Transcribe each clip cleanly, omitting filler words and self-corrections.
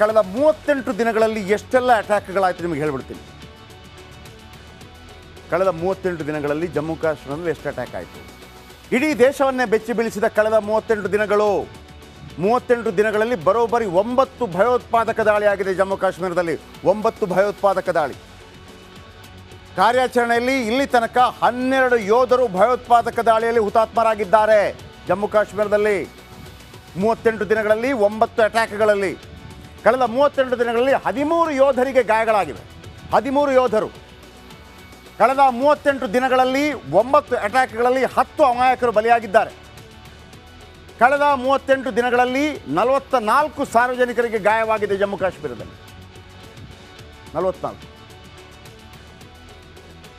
ಕಳೆದ 38 ದಿನಗಳಲ್ಲಿ ಎಷ್ಟೆಲ್ಲ ಅಟ್ಯಾಕ್ಗಳಾಯಿತು ನಿಮಗೆ ಹೇಳ್ಬಿಡ್ತೀನಿ. ಕಳೆದ 38 ದಿನಗಳಲ್ಲಿ ಜಮ್ಮು ಕಾಶ್ಮೀರದಲ್ಲಿ ಎಷ್ಟು ಅಟ್ಯಾಕ್ ಆಯಿತು? ಇಡೀ ದೇಶವನ್ನೇ ಬೆಚ್ಚಿ ಬೀಳಿಸಿದ ಕಳೆದ 38 ದಿನಗಳು. 38 ದಿನಗಳಲ್ಲಿ ಬರೋಬ್ಬರಿ 9 ಭಯೋತ್ಪಾದಕ ದಾಳಿ ಆಗಿದೆ ಜಮ್ಮು ಕಾಶ್ಮೀರದಲ್ಲಿ. 9 ಭಯೋತ್ಪಾದಕ ದಾಳಿ ಕಾರ್ಯಾಚರಣೆಯಲ್ಲಿ ಇಲ್ಲಿ ತನಕ 12 ಯೋಧರು ಭಯೋತ್ಪಾದಕ ದಾಳಿಯಲ್ಲಿ ಹುತಾತ್ಮರಾಗಿದ್ದಾರೆ. ಜಮ್ಮು ಕಾಶ್ಮೀರದಲ್ಲಿ 38 ದಿನಗಳಲ್ಲಿ 9 ಅಟ್ಯಾಕ್ಗಳಲ್ಲಿ ಕಳೆದ 38 ದಿನಗಳಲ್ಲಿ 13 ಯೋಧರಿಗೆ ಗಾಯಗಳಾಗಿವೆ. 13 ಯೋಧರು ಕಳೆದ 38 ದಿನಗಳಲ್ಲಿ 9 ಅಟ್ಯಾಕ್ಗಳಲ್ಲಿ 10 ಅಮಾಯಕರು ಬಲಿಯಾಗಿದ್ದಾರೆ. ಕಳೆದ 38 ದಿನಗಳಲ್ಲಿ 44 ಸಾರ್ವಜನಿಕರಿಗೆ ಗಾಯವಾಗಿದೆ ಜಮ್ಮು ಕಾಶ್ಮೀರದಲ್ಲಿ. 44.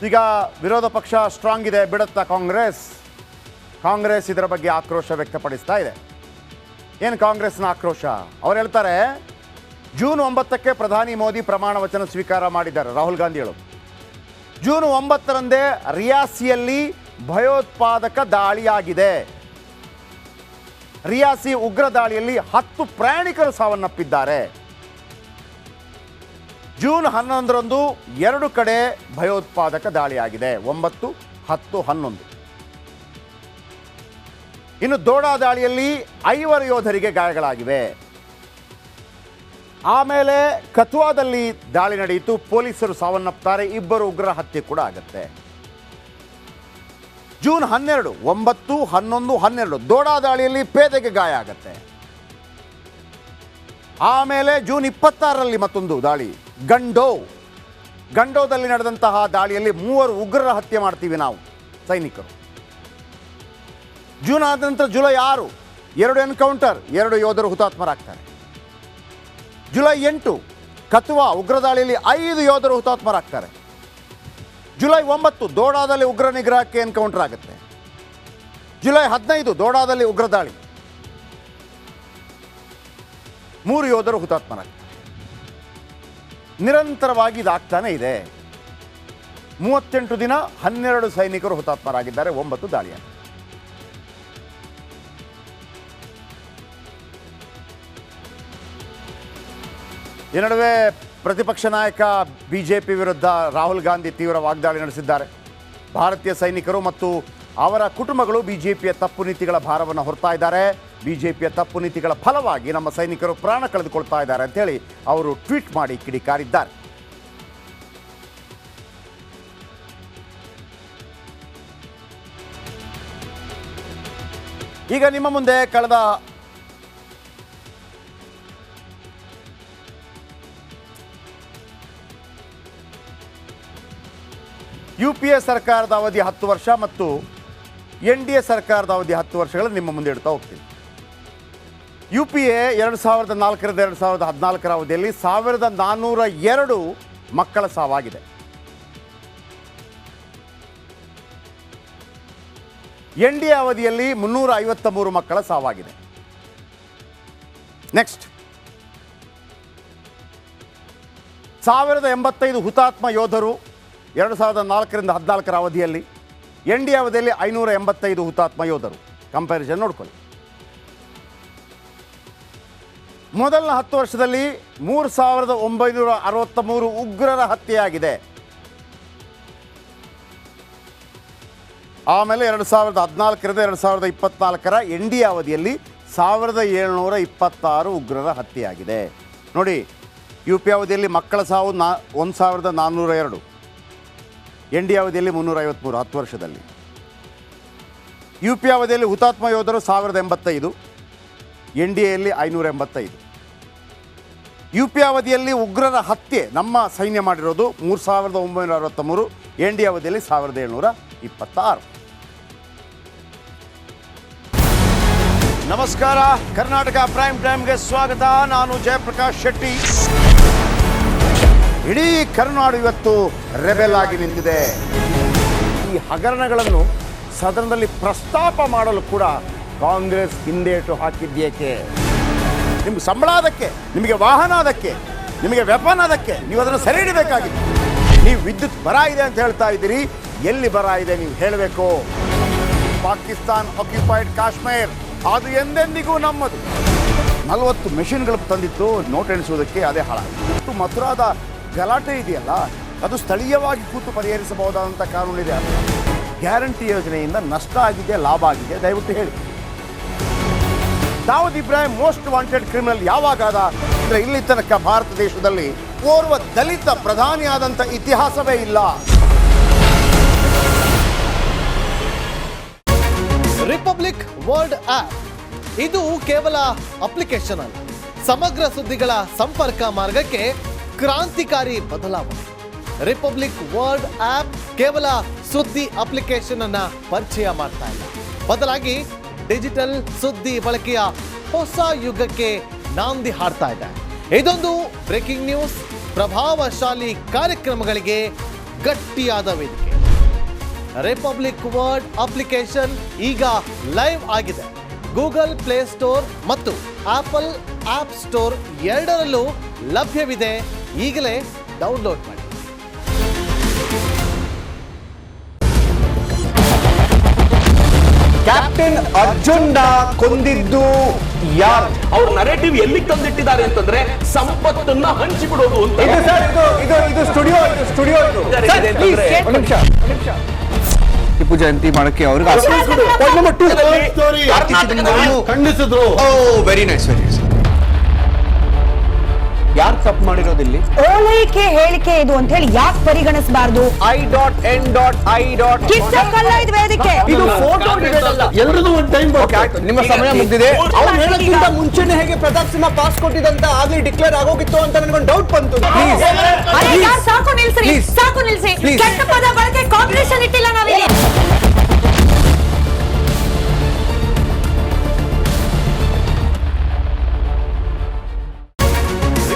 ಈಗ ವಿರೋಧ ಪಕ್ಷ ಸ್ಟ್ರಾಂಗ್ ಇದೆ, ಬಿಡುತ್ತಾ ಕಾಂಗ್ರೆಸ್ ಇದರ ಬಗ್ಗೆ ಆಕ್ರೋಶ ವ್ಯಕ್ತಪಡಿಸ್ತಾ ಇದೆ. ಏನು ಕಾಂಗ್ರೆಸ್ನ ಆಕ್ರೋಶ? ಅವ್ರು ಹೇಳ್ತಾರೆ, ಜೂನ್ 9ಕ್ಕೆ ಪ್ರಧಾನಿ ಮೋದಿ ಪ್ರಮಾಣ ವಚನ ಸ್ವೀಕಾರ ಮಾಡಿದ್ದಾರೆ. ರಾಹುಲ್ ಗಾಂಧಿಗಳು ಜೂನ್ 9ರಂದೇ ರಿಯಾಸಿಯಲ್ಲಿ ಭಯೋತ್ಪಾದಕ ದಾಳಿಯಾಗಿದೆ. ರಿಯಾಸಿ ಉಗ್ರ ದಾಳಿಯಲ್ಲಿ 10 ಪ್ರಯಾಣಿಕರು ಸಾವನ್ನಪ್ಪಿದ್ದಾರೆ. ಜೂನ್ 11ರಂದು 2 ಕಡೆ ಭಯೋತ್ಪಾದಕ ದಾಳಿಯಾಗಿದೆ. 9, 10, 11. ಇನ್ನು ದೋಡಾ ದಾಳಿಯಲ್ಲಿ 5 ಯೋಧರಿಗೆ ಗಾಯಗಳಾಗಿವೆ. ಆಮೇಲೆ ಕಥುವಾದಲ್ಲಿ ದಾಳಿ ನಡೆಯಿತು, ಪೊಲೀಸರು ಸಾವನ್ನಪ್ತಾರೆ, 2 ಉಗ್ರರ ಹತ್ಯೆ ಕೂಡ ಆಗುತ್ತೆ. ಜೂನ್ 12, 9, 11, 12 ದೋಡಾ ದಾಳಿಯಲ್ಲಿ ಪೇದೆಗೆ ಗಾಯ ಆಗುತ್ತೆ. ಆಮೇಲೆ ಜೂನ್ 26ರಲ್ಲಿ ಮತ್ತೊಂದು ದಾಳಿ, ಗಂಡೋದಲ್ಲಿ ನಡೆದಂತಹ ದಾಳಿಯಲ್ಲಿ 3 ಉಗ್ರರ ಹತ್ಯೆ ಮಾಡ್ತೀವಿ ನಾವು ಸೈನಿಕರು. ಜೂನ್ ಆದ ನಂತರ ಜುಲೈ 6, 2 ಎನ್ಕೌಂಟರ್, 2 ಯೋಧರು ಹುತಾತ್ಮರಾಗ್ತಾರೆ. ಜುಲೈ 8 ಕಥುವಾ ಉಗ್ರ ದಾಳಿಯಲ್ಲಿ 5 ಯೋಧರು ಹುತಾತ್ಮರಾಗ್ತಾರೆ. ಜುಲೈ 9 ದೋಡಾದಲ್ಲಿ ಉಗ್ರ ನಿಗ್ರಹಕ್ಕೆ ಎನ್ಕೌಂಟರ್ ಆಗುತ್ತೆ. ಜುಲೈ 15 ದೋಡಾದಲ್ಲಿ ಉಗ್ರ ದಾಳಿ, 3 ಯೋಧರು ಹುತಾತ್ಮರಾಗ್ತಾರೆ. ನಿರಂತರವಾಗಿ ಇದಾಗ್ತಾನೆ ಇದೆ. 38 ದಿನ 12 ಸೈನಿಕರು ಹುತಾತ್ಮರಾಗಿದ್ದಾರೆ, 9 ದಾಳಿಯಾಗಿದೆ. ಈ ನಡುವೆ ಪ್ರತಿಪಕ್ಷ ನಾಯಕ ಬಿಜೆಪಿ ವಿರುದ್ಧ ರಾಹುಲ್ ಗಾಂಧಿ ತೀವ್ರ ವಾಗ್ದಾಳಿ ನಡೆಸಿದ್ದಾರೆ. ಭಾರತೀಯ ಸೈನಿಕರು ಮತ್ತು ಅವರ ಕುಟುಂಬಗಳು ಬಿಜೆಪಿಯ ತಪ್ಪು ನೀತಿಗಳ ಭಾರವನ್ನು ಹೊರ್ತಾ ಇದ್ದಾರೆ. ಬಿಜೆಪಿಯ ತಪ್ಪು ನೀತಿಗಳ ಫಲವಾಗಿ ನಮ್ಮ ಸೈನಿಕರು ಪ್ರಾಣ ಕಳೆದುಕೊಳ್ತಾ ಇದ್ದಾರೆ ಅಂತೇಳಿ ಅವರು ಟ್ವೀಟ್ ಮಾಡಿ ಕಿಡಿಕಾರಿದ್ದಾರೆ. ಈಗ ನಿಮ್ಮ ಮುಂದೆ ಕಳೆದ UPA ಸರ್ಕಾರದ ಅವಧಿ 10 ವರ್ಷ ಮತ್ತು NDA ಸರ್ಕಾರದ ಅವಧಿ 10 ವರ್ಷಗಳನ್ನು ನಿಮ್ಮ ಮುಂದೆ ಇಡ್ತಾ ಹೋಗ್ತೀನಿ. UPA 2004ರಿಂದ 2014ರ ಅವಧಿಯಲ್ಲಿ 1402 ಮಕ್ಕಳ ಸಾವಾಗಿದೆ. NDA ಅವಧಿಯಲ್ಲಿ 353 ಮಕ್ಕಳ ಸಾವಾಗಿದೆ. ನೆಕ್ಸ್ಟ್ 1085 ಹುತಾತ್ಮ ಯೋಧರು 2004ರಿಂದ 2014ರ ಅವಧಿಯಲ್ಲಿ. NDA ಅವಧಿಯಲ್ಲಿ 585 ಹುತಾತ್ಮ ಯೋಧರು. ಕಂಪ್ಯಾರಿಸನ್ ನೋಡ್ಕೊಳ್ಳಿ. ಮೊದಲ 10 ವರ್ಷದಲ್ಲಿ 3963 ಉಗ್ರರ ಹತ್ಯೆಯಾಗಿದೆ. ಆಮೇಲೆ 2014ರಿಂದ 2024ರ NDA ಅವಧಿಯಲ್ಲಿ 1726 ಉಗ್ರರ ಹತ್ಯೆಯಾಗಿದೆ. ನೋಡಿ, UPA ಅವಧಿಯಲ್ಲಿ ಮಕ್ಕಳ ಸಾವು 1402, NDA ಅವಧಿಯಲ್ಲಿ 353 10 ವರ್ಷದಲ್ಲಿ. UPA ಅವಧಿಯಲ್ಲಿ ಹುತಾತ್ಮ ಯೋಧರು 1085, NDAಯಲ್ಲಿ 585. UPA ಅವಧಿಯಲ್ಲಿ ಉಗ್ರರ ಹತ್ಯೆ ನಮ್ಮ ಸೈನ್ಯ ಮಾಡಿರೋದು 3963, NDA ಅವಧಿಯಲ್ಲಿ 1726. ನಮಸ್ಕಾರ, ಕರ್ನಾಟಕ ಪ್ರೈಮ್ ಟೈಮ್ಗೆ ಸ್ವಾಗತ. ನಾನು ಜಯಪ್ರಕಾಶ್ ಶೆಟ್ಟಿ. ಇಡೀ ಕರುನಾಡು ಇವತ್ತು ರೆಬೆಲ್ ಆಗಿ ನಿಂತಿದೆ. ಈ ಹಗರಣಗಳನ್ನು ಸದನದಲ್ಲಿ ಪ್ರಸ್ತಾಪ ಮಾಡಲು ಕೂಡ ಕಾಂಗ್ರೆಸ್ ಹಿಂದೇಟು ಹಾಕಿದ್ದೇಕೆ? ನಿಮ್ಗೆ ಸಂಬಳ ಅದಕ್ಕೆ, ನಿಮಗೆ ವಾಹನ ಅದಕ್ಕೆ, ನಿಮಗೆ ವೆಪನ್ ಅದಕ್ಕೆ, ನೀವು ಅದನ್ನು ಸೆರೆ ಹಿಡಬೇಕಾಗಿತ್ತು. ನೀವು ವಿದ್ಯುತ್ ಬರ ಇದೆ ಅಂತ ಹೇಳ್ತಾ ಇದ್ದೀರಿ, ಎಲ್ಲಿ ಬರ ಇದೆ ನೀವು ಹೇಳಬೇಕು. ಪಾಕಿಸ್ತಾನ್ ಆಕ್ಯುಪೈಡ್ ಕಾಶ್ಮೀರ್ ಅದು ಎಂದೆಂದಿಗೂ ನಮ್ಮದು. 40 ಮೆಷಿನ್ಗಳು ತಂದಿತ್ತು ನೋಟ್ ಎಣಿಸುವುದಕ್ಕೆ, ಅದೇ ಹಾಳಾಯಿತು. ಮಥುರಾದ ಗಲಾಟೆ ಇದೆಯಲ್ಲ, ಅದು ಸ್ಥಳೀಯವಾಗಿ ಕೂತು ಪರಿಹರಿಸಬಹುದಾದಂಥ ಕಾನೂನಿದೆ. ಗ್ಯಾರಂಟಿ ಯೋಜನೆಯಿಂದ ನಷ್ಟ ಆಗಿದೆ, ಲಾಭ ಆಗಿದೆ, ದಯವಿಟ್ಟು ಹೇಳಿ. Dawood Ibrahim most wanted criminal ಯಾವಾಗಾದ ಅಂದರೆ ಇಲ್ಲಿ ತನಕ ಭಾರತ ದೇಶದಲ್ಲಿ ಓರ್ವ ದಲಿತ ಪ್ರಧಾನಿಯಾದಂಥ ಇತಿಹಾಸವೇ ಇಲ್ಲ. ರಿಪಬ್ಲಿಕ್ ವರ್ಲ್ಡ್ ಆಪ್ ಇದು ಕೇವಲ ಅಪ್ಲಿಕೇಶನ್ ಅಲ್ಲ, ಸಮಗ್ರ ಸುದ್ದಿಗಳ ಸಂಪರ್ಕ ಮಾರ್ಗಕ್ಕೆ ಕ್ರಾಂತಿಕಾರಿ ಬದಲಾವಣೆ. ರಿಪಬ್ಲಿಕ್ ವರ್ಲ್ಡ್ ಆಪ್ ಕೇವಲ ಸುದ್ದಿ ಅಪ್ಲಿಕೇಶನ್ ಅನ್ನ ಪರಿಚಯ ಮಾಡ್ತಾ ಇಲ್ಲ, ಬದಲಾಗಿ ಡಿಜಿಟಲ್ ಸುದ್ದಿ ಬಳಕೆಯ ಹೊಸ ಯುಗಕ್ಕೆ ನಾಂದಿ ಹಾಡ್ತಾ ಇದೆ. ಇದೊಂದು ಬ್ರೇಕಿಂಗ್ ನ್ಯೂಸ್, ಪ್ರಭಾವಶಾಲಿ ಕಾರ್ಯಕ್ರಮಗಳಿಗೆ ಗಟ್ಟಿಯಾದ ವೇದಿಕೆ. ರಿಪಬ್ಲಿಕ್ ವರ್ಲ್ಡ್ ಅಪ್ಲಿಕೇಶನ್ ಈಗ ಲೈವ್ ಆಗಿದೆ. ಗೂಗಲ್ ಪ್ಲೇ ಸ್ಟೋರ್ ಮತ್ತು ಆಪಲ್ ಆಪ್ ಸ್ಟೋರ್ ಎರಡರಲ್ಲೂ ಲಭ್ಯವಿದೆ. ಈಗಲೇ ಡೌನ್ಲೋಡ್ ಮಾಡಿ. ಕ್ಯಾಪ್ಟನ್ ಅರ್ಜುನ್ ಕೊಂದಿದ್ದು ಯಾರು? ಅವ್ರ ನರೇಟಿವ್ ಎಲ್ಲಿಗೆ ತಂದಿಟ್ಟಿದ್ದಾರೆ ಅಂತಂದ್ರೆ ಸಂಪತ್ತನ್ನ ಹಂಚಿಬಿಡೋದು ಅಂತ. ಇದು ಸ್ಟುಡಿಯೋ ಟಿಪ್ಪು ಜಯಂತಿ ಮಾಡಕ್ಕೆ ಅವ್ರಿಗೆ ಖಂಡಿಸಿದ್ರು. Very nice. ಯಾರು ತಪ್ಪು ಮಾಡಿರೋದಿಲ್ಲಿ? ಓಲೈಕೆ ಹೇಳಿಕೆ ಇದು ಅಂತ ಹೇಳಿ ಯಾಕೆ ಪರಿಗಣಿಸಬಾರದು? ವೇದಿಕೆ ಇದು ಫೋಟೋ ಎಲ್ರಿಗೂ ಒಂದು ಟೈಮ್. ನಿಮ್ಮ ಸಮಯ ಮುಗಿದಿದೆ. ಅವ್ರು ಹೇಳೋಕ್ಕಿಂತ ಮುಂಚೆನೆ ಹೇಗೆ ಪ್ರತಾಪ್ ಸಿಂಹ ಪಾಸ್ ಕೊಟ್ಟಿದಂತ ಆಗ್ಲಿ ಡಿಕ್ಲೇರ್ ಆಗೋಗಿತ್ತು ಅಂತ ನನಗೊಂದು ಡೌಟ್ ಬಂತು. ಸಾಕು ನಿಲ್ಸಿ. ಕೆಟ್ಟ ಪದ ಬಳಕೆ ಕಾಂಪಿಟೇಷನ್ ಇಟ್ಟಿಲ್ಲ ನಾವಿಲ್ಲಿ.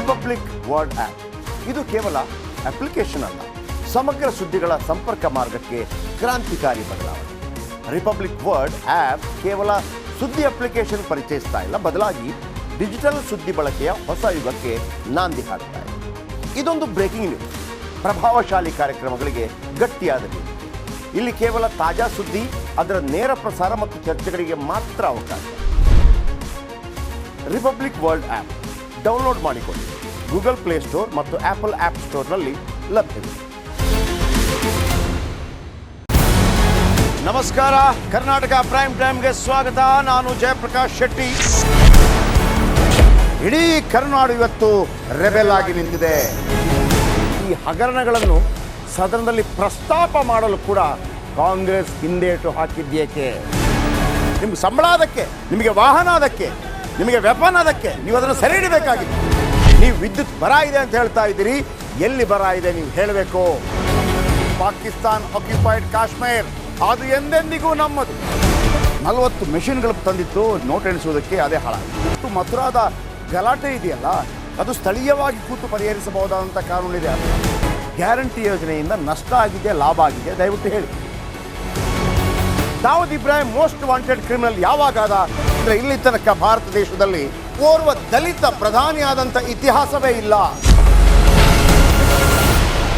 ರಿಪಬ್ಲಿಕ್ ವರ್ಲ್ಡ್ ಆ್ಯಪ್ ಇದು ಕೇವಲ ಅಪ್ಲಿಕೇಶನ್ ಅಲ್ಲ, ಸಮಗ್ರ ಸುದ್ದಿಗಳ ಸಂಪರ್ಕ ಮಾರ್ಗಕ್ಕೆ ಕ್ರಾಂತಿಕಾರಿ ಬದಲಾವಣೆ. ರಿಪಬ್ಲಿಕ್ ವರ್ಲ್ಡ್ ಆ್ಯಪ್ ಕೇವಲ ಸುದ್ದಿ ಅಪ್ಲಿಕೇಶನ್ ಪರಿಚಯಿಸ್ತಾ ಇಲ್ಲ, ಬದಲಾಗಿ ಡಿಜಿಟಲ್ ಸುದ್ದಿ ಬಳಕೆಯ ಹೊಸ ಯುಗಕ್ಕೆ ನಾಂದಿ ಹಾಡ್ತಾ ಇದೆ. ಇದೊಂದು ಬ್ರೇಕಿಂಗ್ ನ್ಯೂಸ್, ಪ್ರಭಾವಶಾಲಿ ಕಾರ್ಯಕ್ರಮಗಳಿಗೆ ಗಟ್ಟಿಯಾದ ವೇದಿಕೆ. ಇಲ್ಲಿ ಕೇವಲ ತಾಜಾ ಸುದ್ದಿ, ಅದರ ನೇರ ಪ್ರಸಾರ ಮತ್ತು ಚರ್ಚೆಗಳಿಗೆ ಮಾತ್ರ ಅವಕಾಶ. ರಿಪಬ್ಲಿಕ್ ವರ್ಲ್ಡ್ ಆ್ಯಪ್ ಡೌನ್ಲೋಡ್ ಮಾಡಿಕೊಳ್ಳಿ. ಗೂಗಲ್ ಪ್ಲೇ ಸ್ಟೋರ್ ಮತ್ತು ಆಪಲ್ ಆಪ್ ಸ್ಟೋರ್ನಲ್ಲಿ ಲಭ್ಯವಿದೆ. ನಮಸ್ಕಾರ, ಕರ್ನಾಟಕ ಪ್ರೈಮ್ ಟೈಮ್ಗೆ ಸ್ವಾಗತ. ನಾನು ಜಯಪ್ರಕಾಶ್ ಶೆಟ್ಟಿ. ಇಡೀ ಕರುನಾಡು ಇವತ್ತು ರೆಬೆಲ್ ಆಗಿ ನಿಂತಿದೆ. ಈ ಹಗರಣಗಳನ್ನು ಸದನದಲ್ಲಿ ಪ್ರಸ್ತಾಪ ಮಾಡಲು ಕೂಡ ಕಾಂಗ್ರೆಸ್ ಹಿಂದೇಟು ಹಾಕಿದ್ದೇಕೆ? ನಿಮ್ಗೆ ಸಂಬಳ ಅದಕ್ಕೆ, ನಿಮಗೆ ವಾಹನ ಅದಕ್ಕೆ, ನಿಮಗೆ ವೆಪನ್ ಅದಕ್ಕೆ, ನೀವು ಅದನ್ನು ಸೆರೆ ಹಿಡಿಬೇಕಾಗಿತ್ತು. ನೀವು ವಿದ್ಯುತ್ ಬರ ಇದೆ ಅಂತ ಹೇಳ್ತಾ ಇದ್ದೀರಿ, ಎಲ್ಲಿ ಬರ ಇದೆ ನೀವು ಹೇಳಬೇಕು. ಪಾಕಿಸ್ತಾನ್ ಆಕ್ಯುಪೈಡ್ ಕಾಶ್ಮೀರ್ ಅದು ಎಂದೆಂದಿಗೂ ನಮ್ಮದು. 40 ಮೆಷಿನ್ಗಳು ತಂದಿತ್ತು ನೋಟ್ ಎಣಿಸುವುದಕ್ಕೆ, ಅದೇ ಹಾಳಾಯಿತು. ಮಥುರಾದ ಗಲಾಟೆ ಇದೆಯಲ್ಲ, ಅದು ಸ್ಥಳೀಯವಾಗಿ ಕೂತು ಪರಿಹರಿಸಬಹುದಾದಂಥ ಕಾನೂನಿದೆ. ಗ್ಯಾರಂಟಿ ಯೋಜನೆಯಿಂದ ನಷ್ಟ ಆಗಿದೆ, ಲಾಭ ಆಗಿದೆ, ದಯವಿಟ್ಟು ಹೇಳಿ. Dawood Ibrahim most wanted criminal ಯಾವಾಗಾದ ಅಂದರೆ ಇಲ್ಲಿ ತನಕ ಭಾರತ ದೇಶದಲ್ಲಿ ಓರ್ವ ದಲಿತ ಪ್ರಧಾನಿಯಾದಂಥ ಇತಿಹಾಸವೇ ಇಲ್ಲ.